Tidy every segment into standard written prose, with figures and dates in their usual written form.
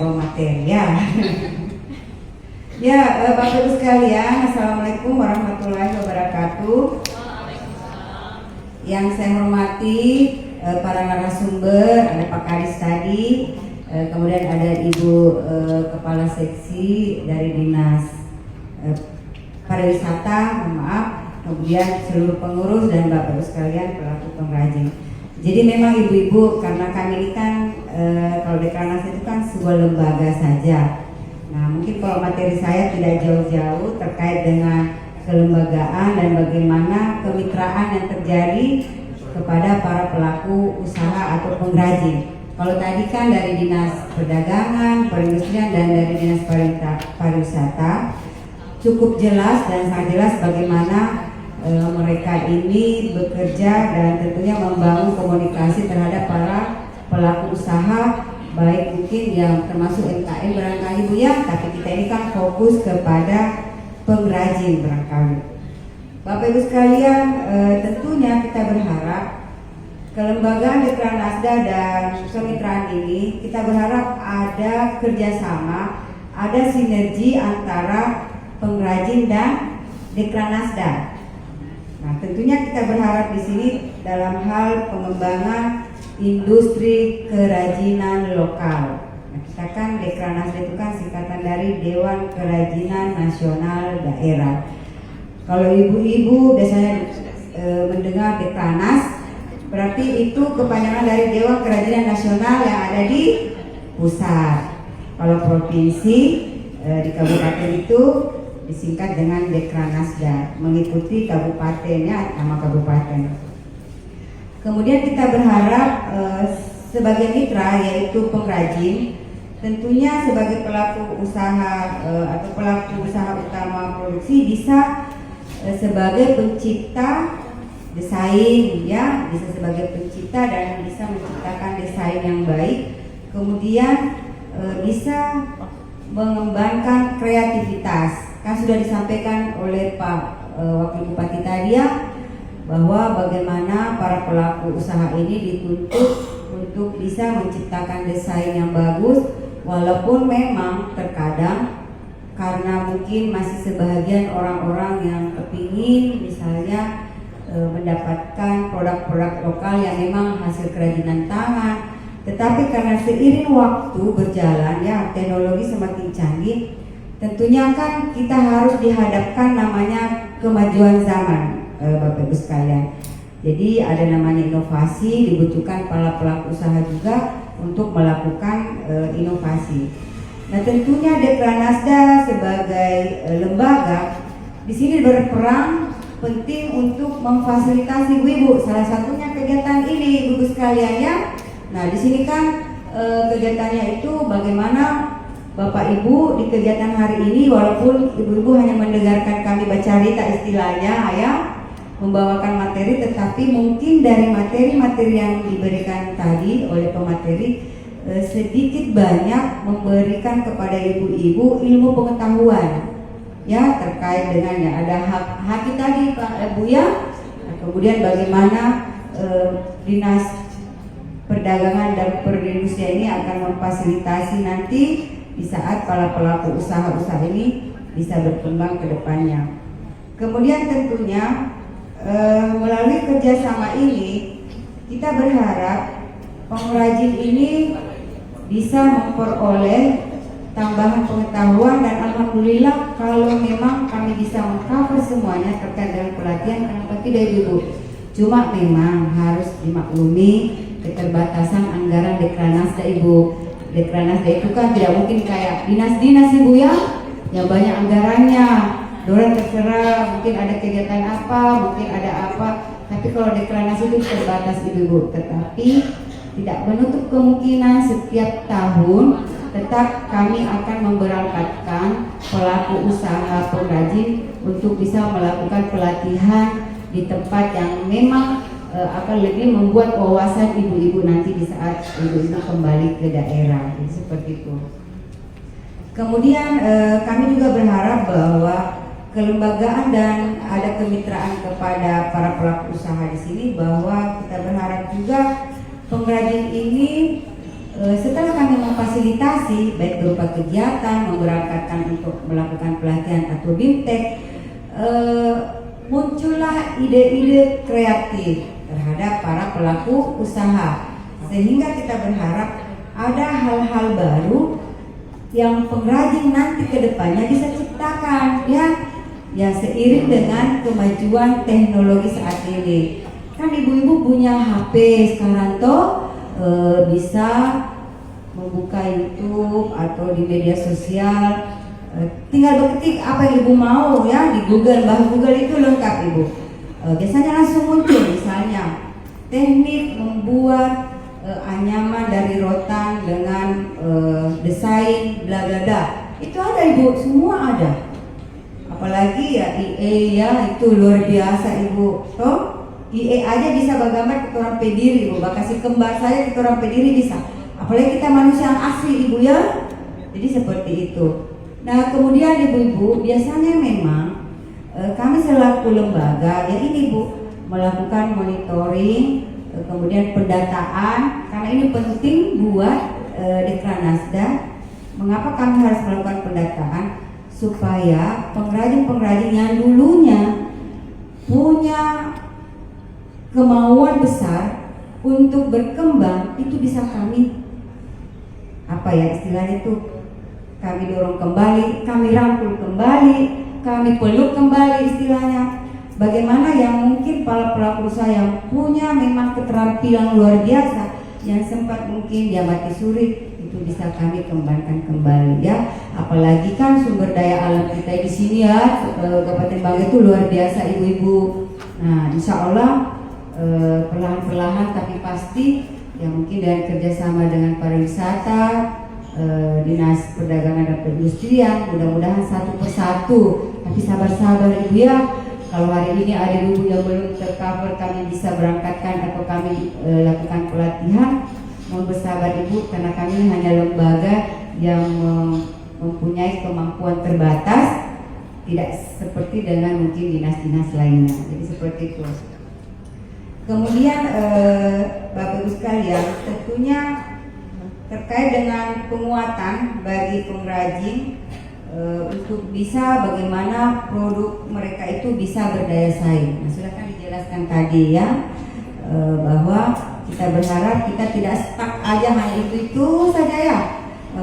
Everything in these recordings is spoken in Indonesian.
ngobrol materi ya. Ya, Bapak Ibu sekalian, Assalamualaikum warahmatullahi wabarakatuh. Yang saya hormati para narasumber, ada Pak Kadis tadi, kemudian ada Ibu Kepala Seksi dari Dinas Pariwisata, mohon maaf, kemudian seluruh pengurus dan Bapak Ibu sekalian pelaku pengrajin. Jadi memang ibu-ibu, karena kami ini kan kalau Dekranasda itu kan sebuah lembaga saja. Nah mungkin kalau materi saya tidak jauh-jauh terkait dengan kelembagaan dan bagaimana kemitraan yang terjadi kepada para pelaku usaha atau pengrajin. Kalau tadi kan dari Dinas Perdagangan, Perindustrian dan dari Dinas Pariwisata cukup jelas dan sangat jelas bagaimana mereka ini bekerja dan tentunya membangun komunikasi terhadap para pelaku usaha, baik mungkin yang termasuk UMKM barangkali Bu ya, tapi kita ini kan fokus kepada pengrajin barangkali. Bapak Ibu sekalian, tentunya kita berharap kelembagaan Dekranasda dan kemitraan ini, kita berharap ada kerjasama, ada sinergi antara pengrajin dan Dekranasda. Nah, tentunya kita berharap di sini dalam hal pengembangan industri kerajinan lokal. Nah, kita kan Dekranasda itu kan singkatan dari Dewan Kerajinan Nasional Daerah. Kalau ibu-ibu biasanya mendengar Dekranas, berarti itu kepanjangan dari Dewan Kerajinan Nasional yang ada di pusat. Kalau provinsi di kabupaten itu disingkat dengan Dekranasda, mengikuti kabupatennya nama kabupaten. Kemudian kita berharap sebagai mitra yaitu pengrajin, tentunya sebagai pelaku usaha atau pelaku usaha utama produksi bisa sebagai pencipta desain ya, bisa sebagai pencipta dan bisa menciptakan desain yang baik. Kemudian bisa mengembangkan kreativitas. Kan sudah disampaikan oleh Pak Wakil Bupati tadi ya, bahwa bagaimana para pelaku usaha ini dituntut untuk bisa menciptakan desain yang bagus, walaupun memang terkadang karena mungkin masih sebagian orang-orang yang kepingin misalnya mendapatkan produk-produk lokal yang memang hasil kerajinan tangan, tetapi karena seiring waktu berjalan ya, teknologi semakin canggih, tentunya kan kita harus dihadapkan namanya kemajuan zaman, Bapak Ibu sekalian. Jadi ada namanya inovasi, dibutuhkan para pelaku usaha juga untuk melakukan inovasi. Nah tentunya Dekranasda sebagai lembaga di sini berperan penting untuk memfasilitasi ibu-ibu. Salah satunya kegiatan ini, ibu-ibu sekalian ya. Nah di sini kan kegiatannya itu bagaimana Bapak Ibu di kegiatan hari ini, walaupun ibu-ibu hanya mendengarkan kami baca cerita istilahnya ya, membawakan materi, tetapi mungkin dari materi-materi yang diberikan tadi oleh pemateri sedikit banyak memberikan kepada ibu-ibu ilmu pengetahuan ya terkait dengan ya ada haki tadi Pak Bu ya. Nah, kemudian bagaimana Dinas Perdagangan dan Perindustrian ini akan memfasilitasi nanti di saat para pelaku usaha-usaha ini bisa berkembang ke depannya. Kemudian tentunya melalui kerjasama ini kita berharap pengrajin ini bisa memperoleh tambahan pengetahuan, dan alhamdulillah kalau memang kami bisa mengcover semuanya terkait dengan pelatihan, kenapa tidak ibu? Cuma memang harus dimaklumi keterbatasan anggaran Dekranasda ibu. Dekranasda itu kan tidak mungkin kayak dinas-dinas ibu ya, yang banyak anggarannya. Dorang terserah, mungkin ada kegiatan apa, mungkin ada apa. Tapi kalau Dekranasda itu terbatas ibu. Tetapi tidak menutup kemungkinan setiap tahun tetap kami akan memberangkatkan pelaku usaha pengrajin untuk bisa melakukan pelatihan di tempat yang memang akan lebih membuat wawasan ibu-ibu nanti di saat ibu-ibu kembali ke daerah. Jadi seperti itu. Kemudian kami juga berharap bahwa kelembagaan dan ada kemitraan kepada para pelaku usaha di sini, bahwa kita berharap juga pengrajin ini Setelah kami memfasilitasi baik berupa kegiatan, memberangkatkan untuk melakukan pelatihan atau BIMTEK, muncullah ide-ide kreatif terhadap para pelaku usaha, sehingga kita berharap ada hal-hal baru yang pengrajin nanti ke depannya bisa ciptakan, ya seiring dengan kemajuan teknologi saat ini. Kan ibu-ibu punya HP sekarang toh, bisa membuka YouTube atau di media sosial, tinggal berketik apa yang ibu mau ya di Google, Google itu lengkap ibu. Biasanya langsung muncul misalnya teknik membuat anyaman dari rotan dengan desain bla bla bla. Itu ada ibu, semua ada. Apalagi ya IE ya, itu luar biasa ibu. Toh IE aja bisa bergambar kita orang pediri ibu, kasih kembar saya kita orang pediri bisa. Apalagi kita manusia yang asli ibu ya. Jadi seperti itu. Nah kemudian ibu-ibu biasanya memang kami selaku lembaga ya ini bu melakukan monitoring, kemudian pendataan, karena ini penting buat Dekranasda. Mengapa kami harus melakukan pendataan? Supaya pengrajin-pengrajin yang dulunya punya kemauan besar untuk berkembang itu bisa kami istilahnya itu kami dorong kembali, kami rangkul kembali, kami peluk kembali istilahnya. Bagaimana yang mungkin para pelaku usaha yang punya memang keterampilan luar biasa, yang sempat mungkin dia mati suri, itu bisa kami kembangkan kembali ya. Apalagi kan sumber daya alam kita di sini ya, Kabupaten Banggai itu luar biasa ibu-ibu. Nah insya Allah perlahan-perlahan tapi pasti ya mungkin dari kerjasama dengan pariwisata, Dinas Perdagangan dan Perindustrian, mudah-mudahan satu persatu. Tapi sabar-sabar ibu ya. Kalau hari ini ada ibu yang belum tercover, kami bisa berangkatkan atau kami lakukan pelatihan. Mohon bersabar ibu, karena kami hanya lembaga yang mempunyai kemampuan terbatas, tidak seperti dengan mungkin dinas-dinas lainnya. Jadi seperti itu. Kemudian Bapak Ibu sekalian, tentunya terkait dengan penguatan bagi pengrajin untuk bisa bagaimana produk mereka itu bisa berdaya saing. Nah, sudah kan dijelaskan tadi ya, bahwa kita berharap kita tidak stuck aja hanya itu saja ya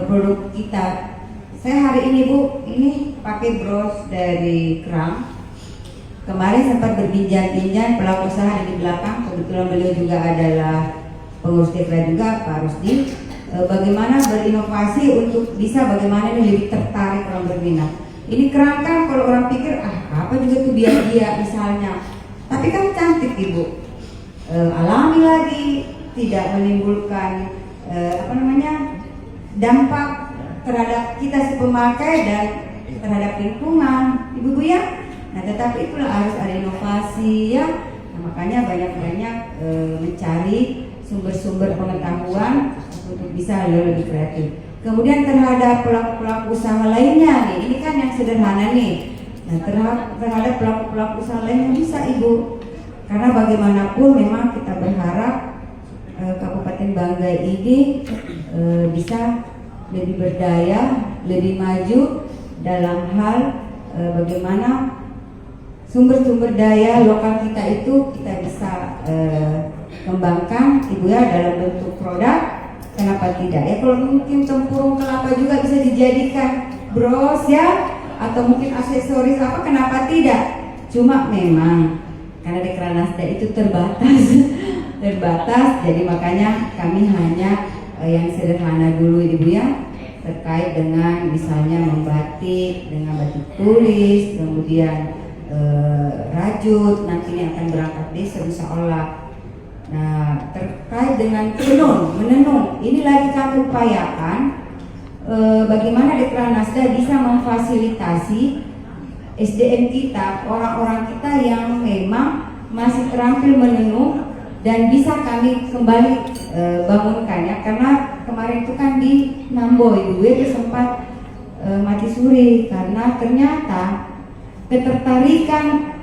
produk kita. Saya hari ini Bu, ini pakai bros dari Kram. Kemarin sempat berbincang-bincang pelaku usaha di belakang, kebetulan beliau juga adalah pengurus Dekra juga, Pak Rusdi. Bagaimana berinovasi untuk bisa bagaimana ini lebih tertarik orang berminat. Ini Kram kan kalau orang pikir apa juga tuh dia misalnya, tapi kan cantik ibu, alami lagi, tidak menimbulkan dampak terhadap kita si pemakai dan terhadap lingkungan, ibu-ibu ya. Nah tetapi itulah harus ada inovasi ya. Nah, makanya banyak-banyak mencari sumber-sumber pengetahuan untuk bisa lebih kreatif. Kemudian terhadap pelaku-pelaku usaha lainnya nih, ini kan yang sederhana nih. Nah terhadap pelaku-pelaku usaha lainnya bisa ibu, karena bagaimanapun memang kita berharap Kabupaten Banggai ini bisa lebih berdaya, lebih maju dalam hal bagaimana sumber-sumber daya lokal kita itu kita bisa kembangkan ibu ya dalam bentuk produk. Kenapa tidak ya, kalau mungkin tempurung kelapa juga bisa dijadikan bros ya, atau mungkin aksesoris apa, kenapa tidak. Cuma memang karena Dekranasda itu terbatas, jadi makanya kami hanya yang sederhana dulu ibu ya, terkait dengan misalnya membatik dengan batik tulis, kemudian rajut nantinya akan berangkat besok insya Allah. Nah terkait dengan menenun, ini lagi kami upayakan bagaimana Dekranasda bisa memfasilitasi SDM kita, orang-orang kita yang memang masih terampil menenun dan bisa kami kembali bangunkan ya, karena kemarin itu kan di Nambo ibu itu sempat mati suri karena ternyata ketertarikan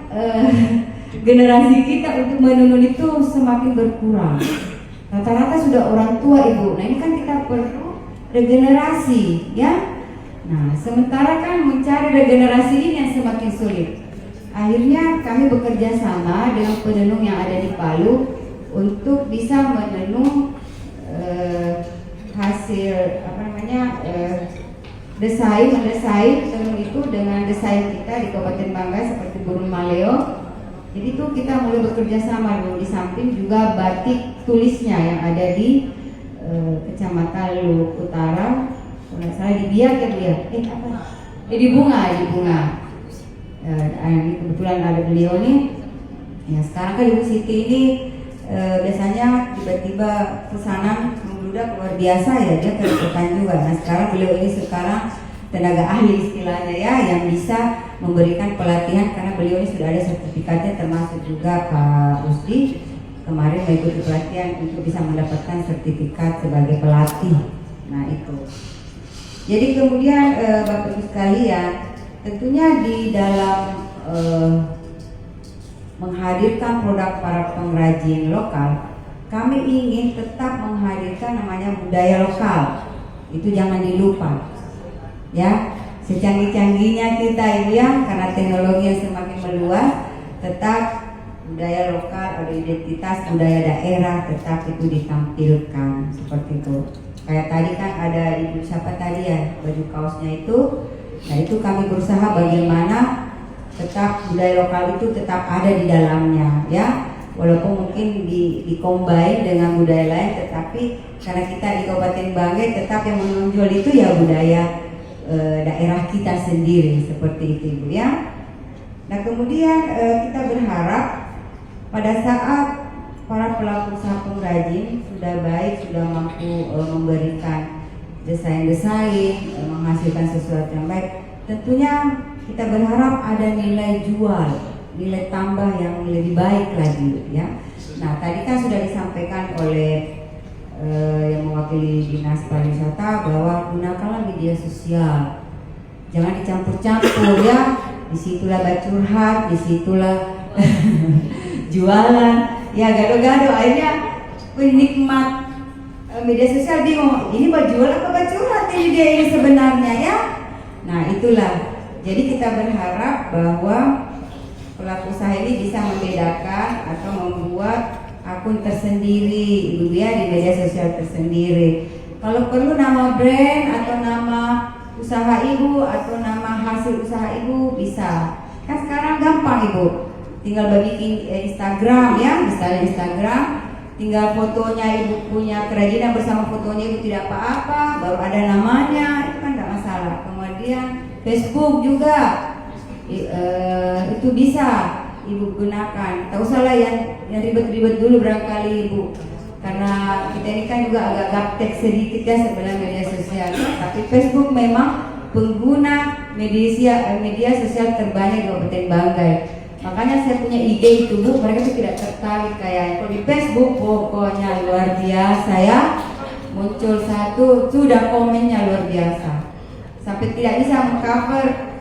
generasi kita untuk menenun itu semakin berkurang. rata-rata sudah orang tua ibu. Nah ini kan kita perlu regenerasi ya. Nah sementara kan mencari regenerasi ini yang semakin sulit. Akhirnya kami bekerja sama dengan penenun yang ada di Palu untuk bisa menenun hasil mendesain tenun itu dengan desain kita di Kabupaten Banggai seperti burung maleo. Jadi itu kita mulai bekerja sama dulu, di samping juga batik tulisnya yang ada di Kecamatan Lubuk Utara, kalau nggak salah di Biak ya Bu ya? Di Bunga. Ini kebetulan ada beliau nih. Ya sekarang kan Ibu Siti ini biasanya tiba-tiba pesanan membludak luar biasa ya, dia kerepotan juga. Nah sekarang beliau ini tenaga ahli istilahnya ya, yang bisa memberikan pelatihan karena beliau ini sudah ada sertifikatnya, termasuk juga Pak Rusdi kemarin mengikuti pelatihan untuk bisa mendapatkan sertifikat sebagai pelatih. Nah itu. Jadi kemudian Bapak Ibu sekalian, tentunya di dalam menghadirkan produk para pengrajin lokal, kami ingin tetap menghadirkan namanya budaya lokal. Itu jangan dilupa. Ya, secanggih-canggihnya kita ini ya, karena teknologi yang semakin meluas, tetap budaya lokal, ada identitas budaya daerah, tetap itu ditampilkan seperti itu. Kayak tadi kan ada ibu siapa tadi ya, baju kaosnya itu. Nah itu kami berusaha bagaimana tetap budaya lokal itu tetap ada di dalamnya ya, walaupun mungkin dikombin dengan budaya lain, tetapi karena kita di Kabupaten Banggai tetap yang menonjol itu ya budaya daerah kita sendiri seperti itu Ibu ya. Nah kemudian kita berharap pada saat para pelaku usaha pengrajin sudah baik, sudah mampu memberikan desain-desain, menghasilkan sesuatu yang baik, tentunya kita berharap ada nilai jual, nilai tambah yang lebih baik lagi ya. Nah tadi kan sudah disampaikan oleh yang mewakili Dinas Pariwisata bahwa gunakanlah media sosial, jangan dicampur-campur ya. Disitulah curhat, disitulah jualan, ya gado-gado. Akhirnya penikmat media sosial bingung, ini mau jual apa curhat ini dia ini sebenarnya ya. Nah itulah. Jadi kita berharap bahwa pelaku usaha ini bisa membedakan atau membuat akun tersendiri Ibu ya, di media sosial tersendiri. Kalau perlu nama brand atau nama usaha Ibu atau nama hasil usaha Ibu bisa. Kan sekarang gampang Ibu, tinggal bikin Instagram ya, misalnya Instagram, tinggal fotonya Ibu punya kerajinan bersama fotonya Ibu tidak apa-apa, baru ada namanya, itu kan tidak masalah. Kemudian Facebook juga itu bisa Ibu gunakan. Tak usahlah yang ribet-ribet dulu barangkali Ibu, karena kita ini kan juga agak gaptek sedikit ya sebenarnya media sosial. Tapi Facebook memang pengguna media sosial terbanyak di Kabupaten Banggai. Makanya saya punya IG itu Bu, mereka tuh tidak tertarik kayak kalau di Facebook pokoknya luar biasa ya. Muncul satu sudah komennya luar biasa, sampai tidak bisa mengcover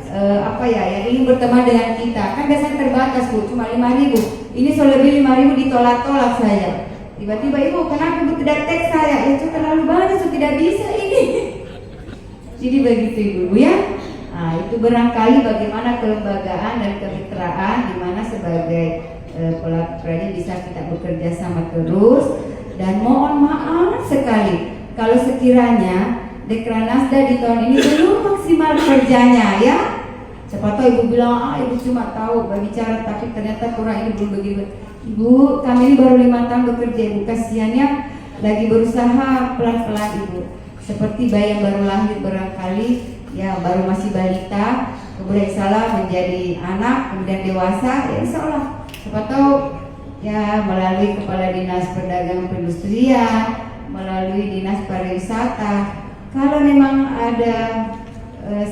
yang ingin berteman dengan kita. Kan biasanya terbatas Bu, cuma 5.000. Ini lebih 5.000 ditolak-tolak saya. Tiba-tiba Ibu, kenapa Ibu tidak tag saya? Itu terlalu banyak, so tidak bisa ini. Jadi begitu Ibu ya. Nah, itu barangkali bagaimana kelembagaan dan kemitraan di mana sebagai pelaku kerajaan bisa kita bekerja sama terus. Dan mohon maaf sekali kalau sekiranya Dekranasda di tahun ini belum maksimal kerjanya ya. Siapa tahu Ibu bilang, Ibu cuma tahu berbicara tapi ternyata kurang, ini belum begitu. Ibu, kami ini baru 5 tahun bekerja Ibu, kasihannya lagi berusaha pelan-pelan Ibu. Seperti bayi yang baru lahir barangkali, ya baru masih balita, kemudian insya menjadi anak, kemudian dewasa, ya insya Allah. Siapa tahu ya melalui Kepala Dinas Perdagangan Perindustrian, melalui Dinas Pariwisata, kalau memang ada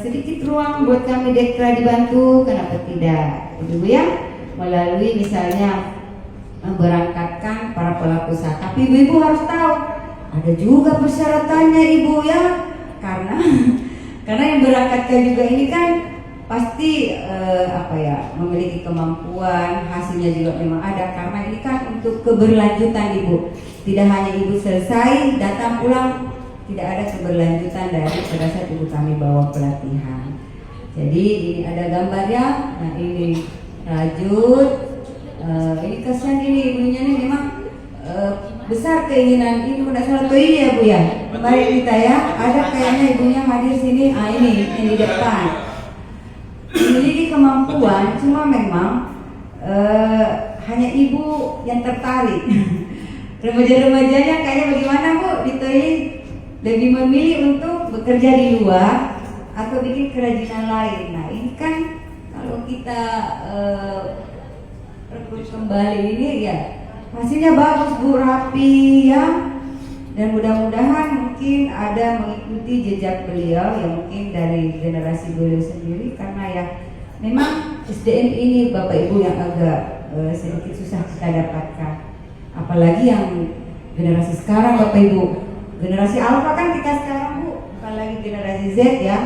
sedikit ruang buat kami Dekra dibantu, kenapa tidak Ibu ya, melalui misalnya memberangkatkan para pelaku usaha. Tapi Ibu harus tahu ada juga persyaratannya Ibu ya, karena yang berangkatkan juga ini kan pasti memiliki kemampuan, hasilnya juga memang ada, karena ini kan untuk keberlanjutan Ibu. tidak hanya ibu selesai datang pulang, tidak ada keberlanjutan dari pada saat ibu kami bawa pelatihan. Jadi ini ada gambarnya. Nah ini rajut. Ini kasihan ini ibunya nih memang besar keinginan ini pada salah satu ini ya Bu ya. Kemarin kita ya ada kayaknya ibunya hadir sini. Ini yang di depan. Memiliki kemampuan, cuma memang hanya ibu yang tertarik. Remaja-remajanya kayaknya bagaimana Bu di Toiling lebih memilih untuk bekerja di luar atau bikin kerajinan lain. Nah ini kan kalau kita rekrut kembali ini ya hasilnya bagus Bu, rapi ya, dan mudah-mudahan mungkin ada mengikuti jejak beliau yang mungkin dari generasi beliau sendiri, karena ya memang SDM ini Bapak Ibu yang agak sedikit susah kita dapatkan, apalagi yang generasi sekarang Bapak Ibu. Generasi Alpha kan kita sekarang Bu, bukan lagi generasi Z ya.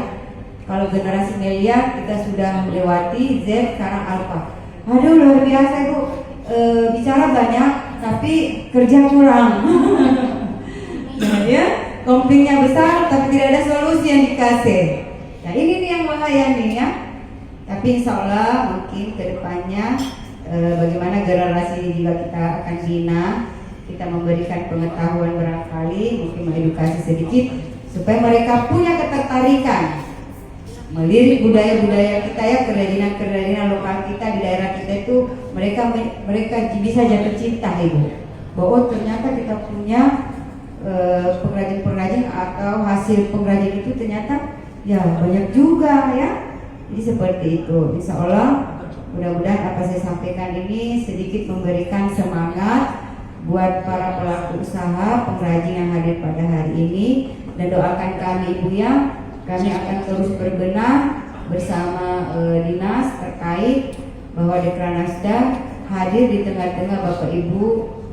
Kalau generasi Melia kita sudah melewati Z, sekarang Alpha. Aduh luar biasa Ibu, bicara banyak tapi kerja kurang. Nah, ya, komplainnya besar tapi tidak ada solusi yang dikasih. Nah ini nih yang bahaya nih ya. Tapi insya Allah mungkin kedepannya bagaimana generasi jika kita akan bina, kita memberikan pengetahuan barangkali, mungkin mengedukasi sedikit supaya mereka punya ketertarikan melirik budaya-budaya kita ya, kerajinan-kerajinan lokal kita di daerah kita itu, mereka bisa jatuh cinta Ibu, bahwa ternyata kita punya pengrajin-pengrajin atau hasil pengrajin itu ternyata ya banyak juga ya. Jadi seperti itu. Insya Allah mudah-mudahan apa saya sampaikan ini sedikit memberikan semangat buat para pelaku usaha pengrajin yang hadir pada hari ini, dan doakan kami Ibu ya, kami akan terus berbenah bersama dinas terkait bahwa Dekranasda hadir di tengah-tengah Bapak Ibu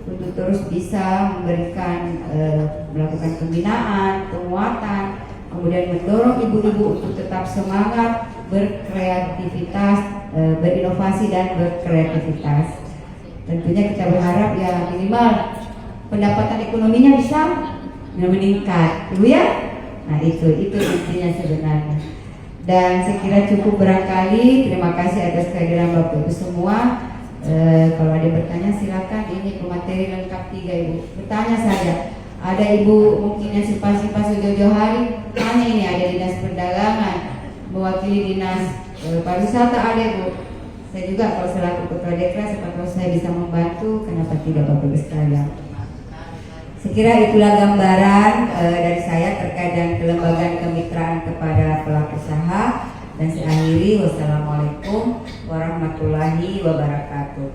untuk terus bisa memberikan melakukan pembinaan, penguatan, kemudian mendorong ibu-ibu untuk tetap semangat berkreativitas, berinovasi dan berkreativitas. Tentunya kita berharap ya minimal pendapatan ekonominya bisa meningkat, Ibu ya. Nah itu intinya sebenarnya. Dan saya kira cukup barangkali. Terima kasih atas kehadiran Bapak Ibu semua. Kalau ada bertanya silakan, ini pemateri lengkap 3 Ibu. Bertanya saja. Ada Ibu mungkin yang simpan-simpan sejauh hari, tanya, ini ada dinas perdagangan, mewakili dinas pariwisata ada Ibu. Saya juga kalau selaku ketua Dekra, siapa saya bisa membantu, kenapa tidak Bapak Ibu sekalian. Saya kira itulah gambaran dari saya terkait dengan kelembagaan kemitraan kepada pelaku usaha, dan saya akhiri, wassalamualaikum warahmatullahi wabarakatuh.